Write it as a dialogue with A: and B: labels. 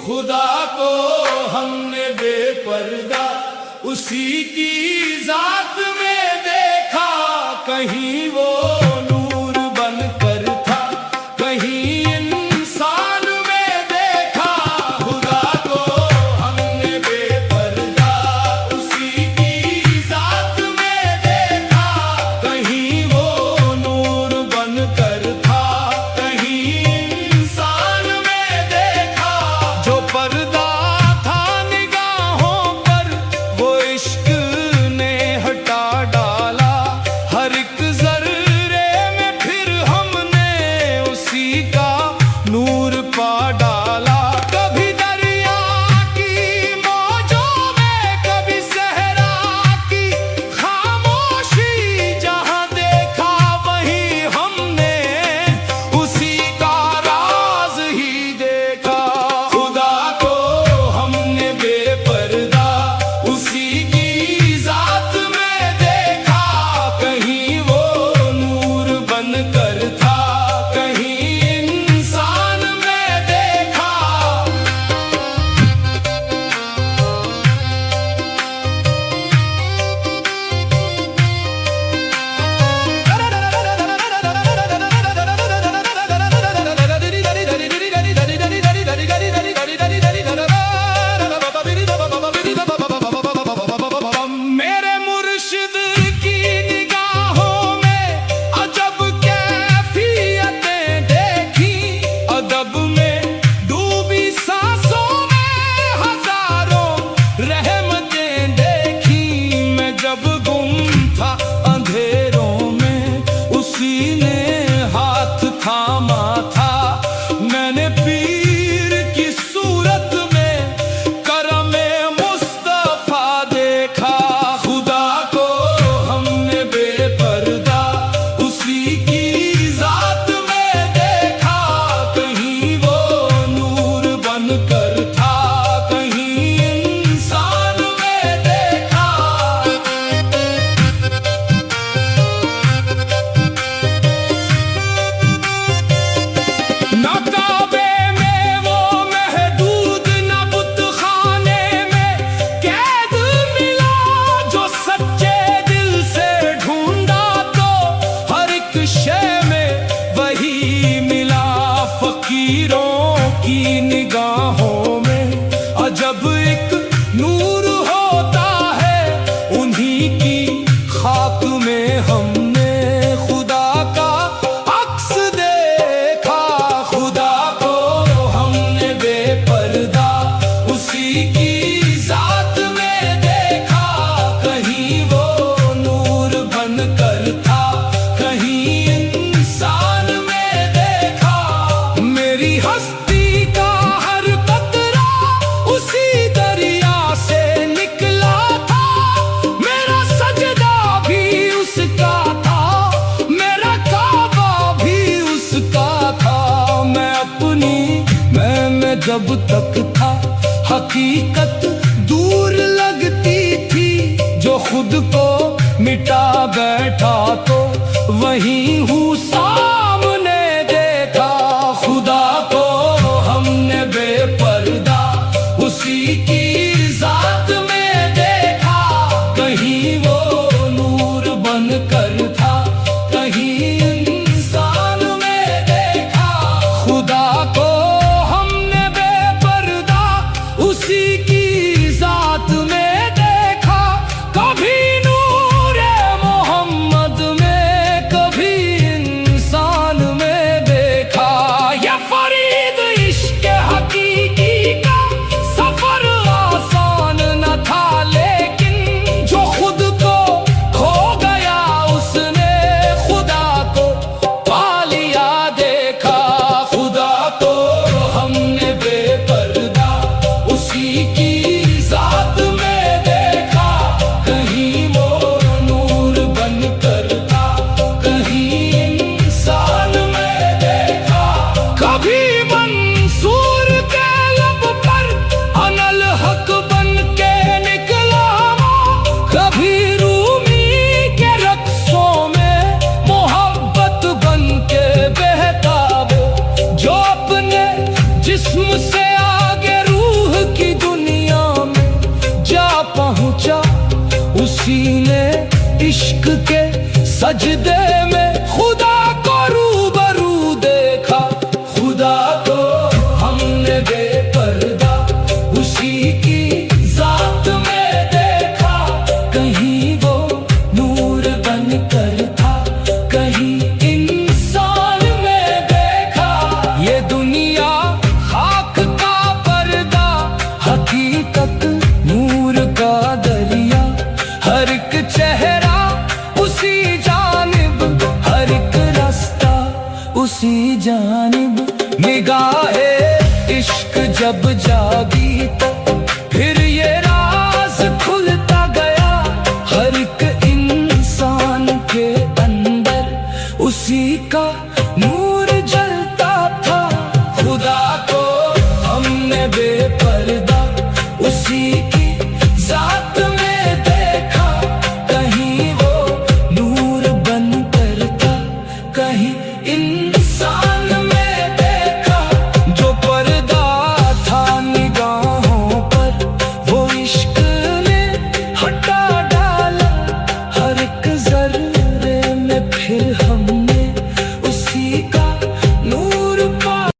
A: खुदा को हमने बेपर्दा उसी की जात में देखा। कहीं वो नूर बनकर था, कहीं इंसान में देखा। खुदा को हमने बेपर्दा उसी की जात में देखा। कहीं वो नूर बनकर था, कहीं इंसान में देखा। जो पर्दा था निगाहों पर वो इश्क ने हटा डाला। हर एक जर्रे में फिर हमने उसी का नूर पा डाला। कभी दरिया की मौजों में, कभी सहरा की खामोशी, जहां देखा वहीं हमने उसी का राज ही देखा। खुदा को हमने बेपर्दा उसी की जात में देखा। कहीं वो नूर बनकर था, कहीं इंसान में देखा। मेरे मुर्शिद की निगाहों में अजब कैफियतें देखी। अदब में डूबी सांसों में हजारों रहमतें देखी। मैं जब गुम था अंधेरों में उसी ने हाथ थामा था। मैंने पीर की सूरत में करमे मुस्तफा देखा। खुदा को हमने बेपर्दा उसी की जात में देखा। कहीं वो नूर बनकर था, कहीं इंसान में देखा। न काबे में वो महदूद, न बुतखाने में कैद मिला। जो सच्चे दिल से ढूंढा तो हर एक शय में वही मिला। फकीरों की निगाहों में अजब एक नूर होता है। उन्हीं की खाक में हमने खुदा का अक्स देखा। खुदा को हमने बेपर्दा उसी की जात में देखा। कहीं वो नूर बनकर था, कहीं इंसान में देखा। मेरी हस्ती का हर कतरा उसी दरिया से निकला था। मेरा सजदा भी उसका था, मेरा काबा भी उसका था। मैं जब तक था हकीकत दूर लगती थी। जो खुद को मिटा बैठा तो वहीं हूँ सामने देखा। खुदा को हमने बेपर्दा उसी की जात में देखा। कहीं वो नूर बनकर था, कहीं इंसान में देखा। खुदा को हमने बेपर्दा उसी की जात में देखा। कभी नूर मोहम्मद में, कभी इंसान सजदे में खुदा को रूबरू देखा, खुदा को हमने बेपर्दा उसी की जात में देखा। कहीं वो नूर बनकर था, कहीं इंसान में देखा। ये दुनिया खाक का पर्दा, हकीकत नूर का दरिया। हर एक चेहरा उसी जानिब, हर एक रास्ता उसी जानिब। निगाहे इश्क जब जागी तो फिर ये राज खुलता गया। हर एक इंसान के अंदर उसी का नूर जलता था। खुदा को हमने